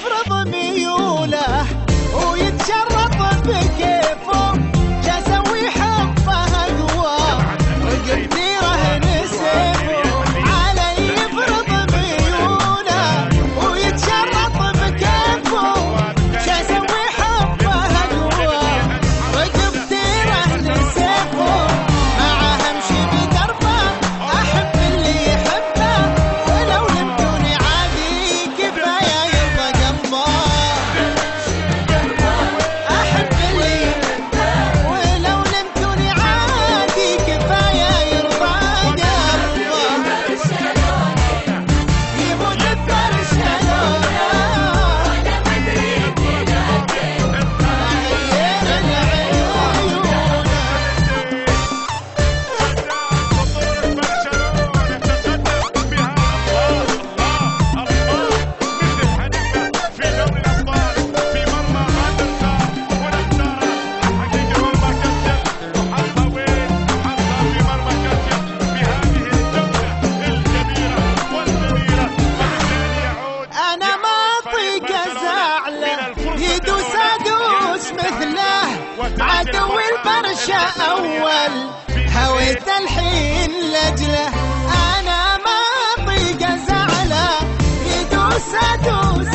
يفرض ميوله ويتشرط بكيفه، جا سوي حبه اقوى رقبتي رهن سيفه، علي يفرض ميوله ويتشرط بكيفه، جا سوي حبه اقوى رقبتي رهن سيفه، معاه امشي بدربه احب اللي يحبه، ولو لمتوني عادي كفايه يرضى قلبه، احب اللي يحبه ولو لمتوني عادي كفايه يرضى قلبه، يموت ببرشلونه غير العيون. أنا ما أطيق أزعله يدوس أدوس مثله، عدو البرشا أول هويت الحين لأجله، أنا ما أطيق أزعله يدوس أدوس